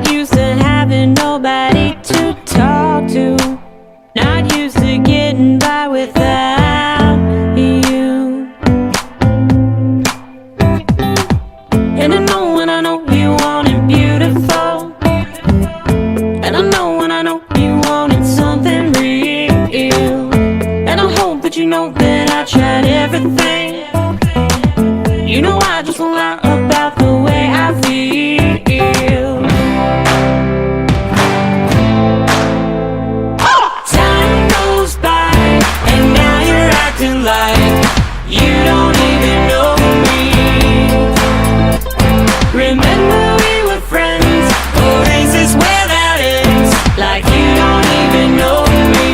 Not used to having nobody to talk to. Not used to getting by without you. And I know when I know you want it beautiful. And I know when I know you wanted something real. And I hope that you know that I tried everything. You know I just won't lie about the way I feel. Time goes by and now you're acting like you don't even know me. Remember we were friends, or is this where that ends? Like you don't even know me.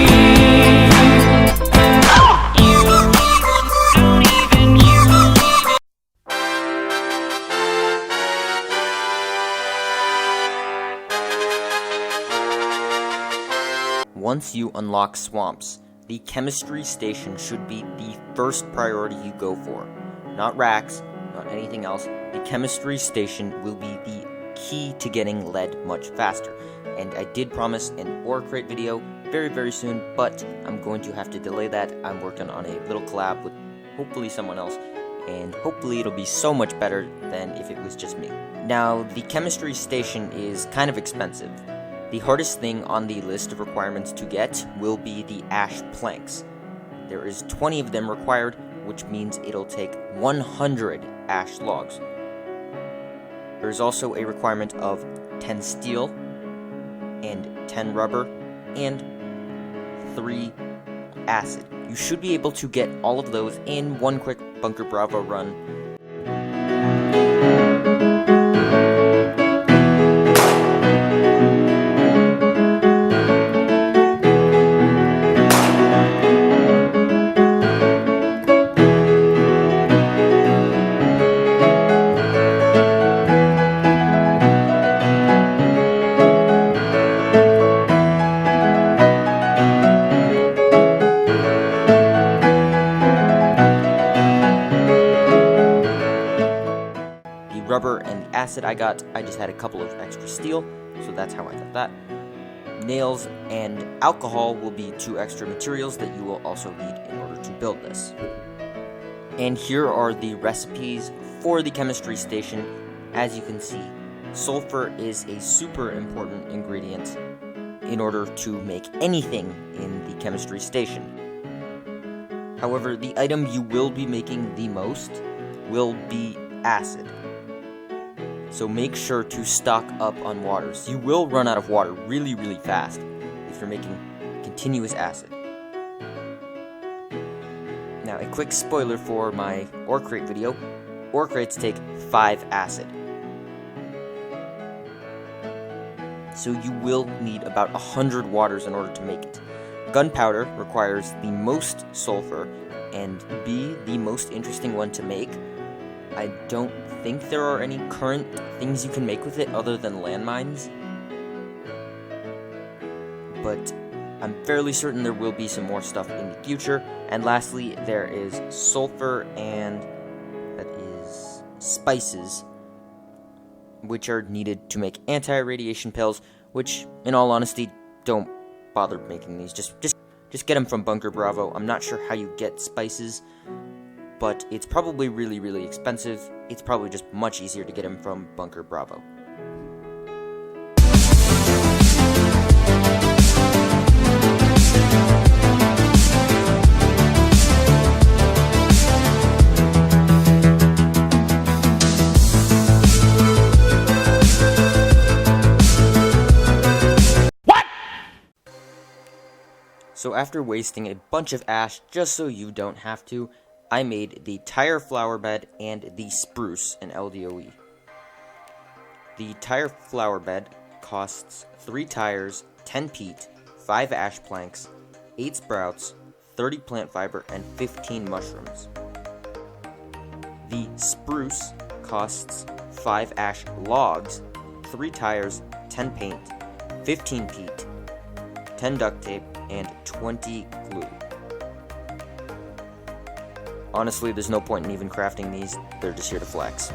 Once you unlock swamps, the chemistry station should be the first priority you go for. Not racks, not anything else. The chemistry station will be the key to getting lead much faster. And I did promise an ore crate video very soon, but I'm going to have to delay that. I'm working on a little collab with hopefully someone else, and hopefully it'll be so much better than if it was just me. Now, the chemistry station is kind of expensive. The hardest thing on the list of requirements to get will be the ash planks. There is 20 of them required, which means it'll take 100 ash logs. There is also a requirement of 10 steel, and 10 rubber, and 3 acid. You should be able to get all of those in one quick Bunker Bravo run. Rubber and the acid I just had a couple of extra steel, so that's how I got that. Nails and alcohol will be 2 extra materials that you will also need in order to build this. And here are the recipes for the chemistry station. As you can see, sulfur is a super important ingredient in order to make anything in the chemistry station. However, the item you will be making the most will be acid. So make sure to stock up on waters. You will run out of water really fast if you're making continuous acid. Now, a quick spoiler for my ore crate video. Ore crates take 5 acid. So you will need about 100 waters in order to make it. Gunpowder requires the most sulfur and be the most interesting one to make. I don't think there are any current things you can make with it other than landmines, but I'm fairly certain there will be some more stuff in the future. And lastly, there is sulfur, and that is spices, which are needed to make anti-radiation pills, which, in all honesty, don't bother making these. Just get them from Bunker Bravo. I'm not sure how you get spices, but it's probably really expensive. It's probably just much easier to get them from Bunker Bravo. So after wasting a bunch of ash just so you don't have to, I made the tire flower bed and the spruce in LDOE. The tire flower bed costs 3 tires, 10 peat, 5 ash planks, 8 sprouts, 30 plant fiber, and 15 mushrooms. The spruce costs 5 ash logs, 3 tires, 10 paint, 15 peat, 10 duct tape, and 20 glue. Honestly, there's no point in even crafting these, they're just here to flex.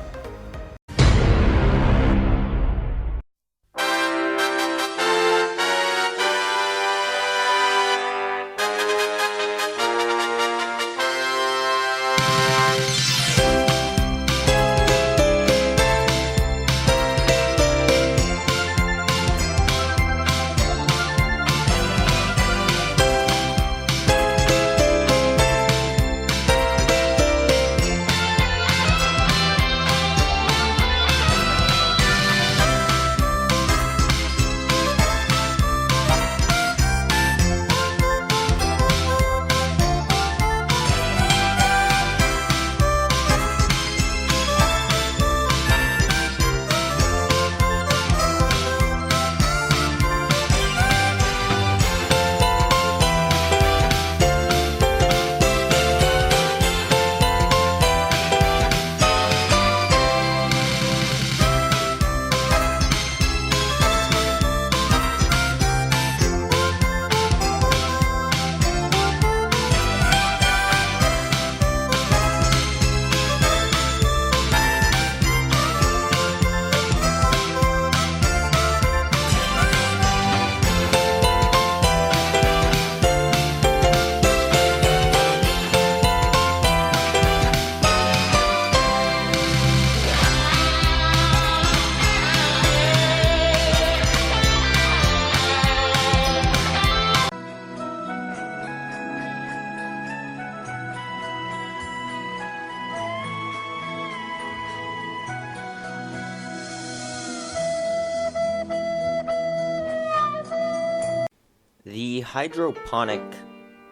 The hydroponic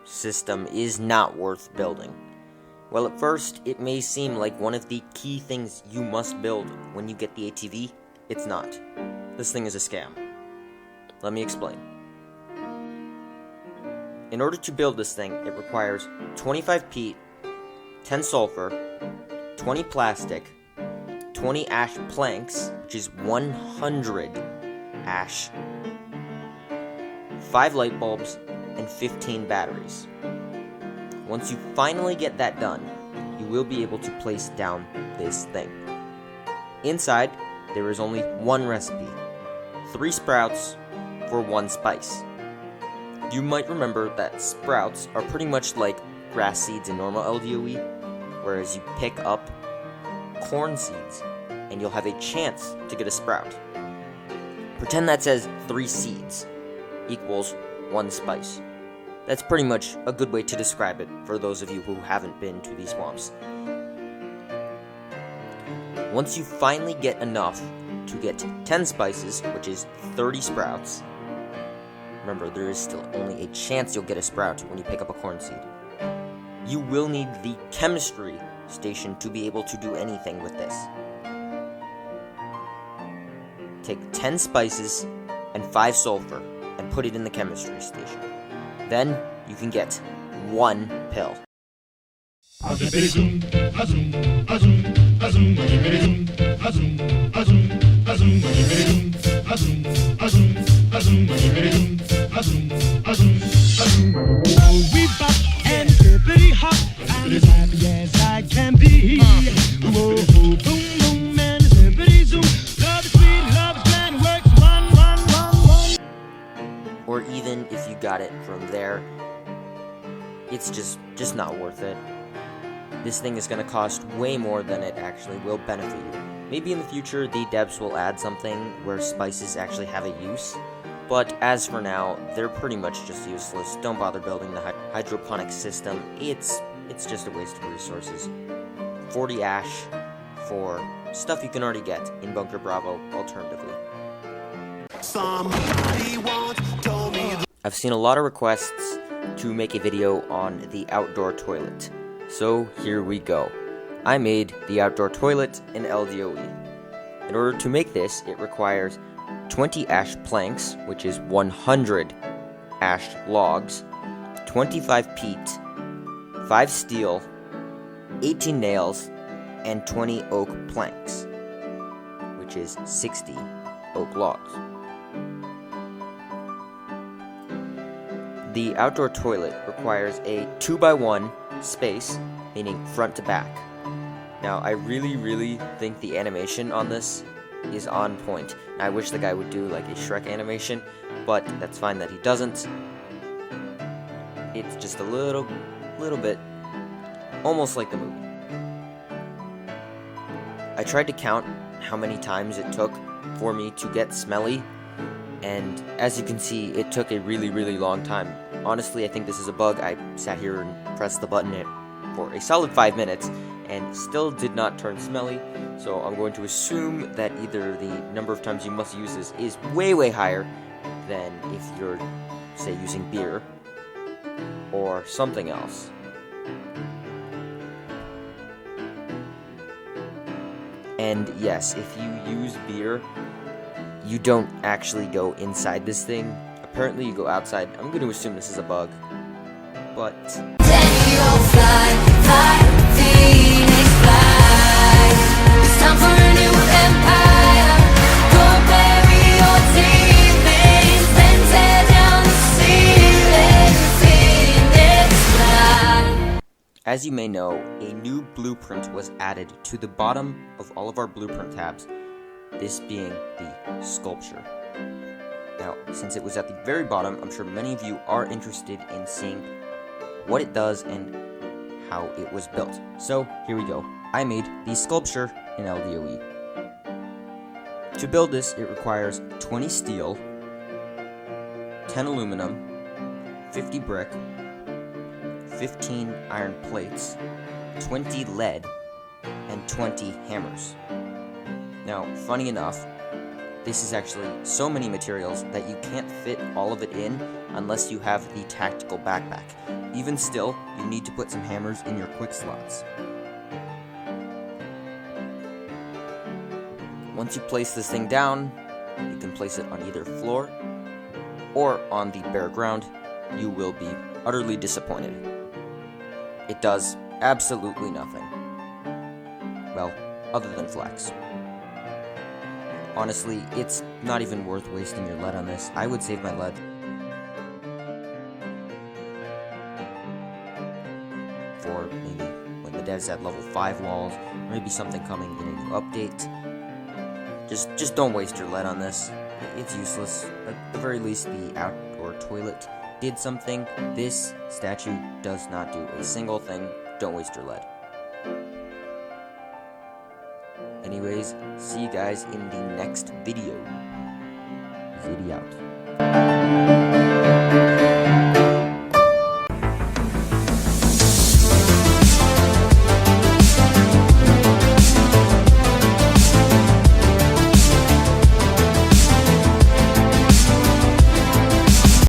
system is not worth building. Well, at first, it may seem like one of the key things you must build when you get the ATV. It's not. This thing is a scam. Let me explain. In order to build this thing, it requires 25 peat, 10 sulfur, 20 plastic, 20 ash planks, which is 100 ash, 5 light bulbs, and 15 batteries. Once you finally get that done, you will be able to place down this thing. Inside, there is only one recipe: 3 sprouts for 1 spice. You might remember that sprouts are pretty much like grass seeds in normal LDOE, whereas you pick up corn seeds and you'll have a chance to get a sprout. Pretend that says 3 seeds equals 1 spice. That's pretty much a good way to describe it for those of you who haven't been to these swamps. Once you finally get enough to get 10 spices, which is 30 sprouts, remember there is still only a chance you'll get a sprout when you pick up a corn seed, you will need the chemistry station to be able to do anything with this. Take 10 spices and 5 sulfur and put it in the chemistry station. Then you can get 1 pill. Or even if you got it from there, it's just not worth it. This thing is going to cost way more than it actually will benefit you. Maybe in the future the devs will add something where spices actually have a use, but as for now, they're pretty much just useless. Don't bother building the hydroponic system. It's just a waste of resources. 40 ash for stuff you can already get in Bunker Bravo alternatively. I've seen a lot of requests to make a video on the outdoor toilet, so here we go. I made the outdoor toilet in LDOE. In order to make this, it requires 20 ash planks, which is 100 ash logs, 25 peat, 5 steel, 18 nails, and 20 oak planks, which is 60 oak logs. The outdoor toilet requires a 2x1 space, meaning front to back. Now, I really think the animation on this is on point. I wish the guy would do like a Shrek animation, but that's fine that he doesn't. It's just a little bit almost like the movie. I tried to count how many times it took for me to get smelly, and as you can see, it took a really long time. Honestly, I think this is a bug. I sat here and pressed the button for a solid 5 minutes and still did not turn smelly, so I'm going to assume that either the number of times you must use this is way higher than if you're, say, using beer or something else. And yes, if you use beer, you don't actually go inside this thing. Apparently you go outside. I'm going to assume this is a bug, but as you may know, a new blueprint was added to the bottom of all of our blueprint tabs, this being the sculpture. Now, since it was at the very bottom, I'm sure many of you are interested in seeing what it does and how it was built. So, here we go. I made the sculpture in LDOE. To build this, it requires 20 steel, 10 aluminum, 50 brick, 15 iron plates, 20 lead, and 20 hammers. Now, funny enough, this is actually so many materials that you can't fit all of it in unless you have the tactical backpack. Even still, you need to put some hammers in your quick slots. Once you place this thing down, you can place it on either floor or on the bare ground. You will be utterly disappointed. It does absolutely nothing. Well, other than flex. Honestly, it's not even worth wasting your lead on this. I would save my lead for maybe when the dev's at level 5 walls, or maybe something coming in a new update. Just don't waste your lead on this. It's useless. At the very least, the outdoor toilet did something. This statue does not do a single thing. Don't waste your lead. Anyways, see you guys in the next video. Zdy out.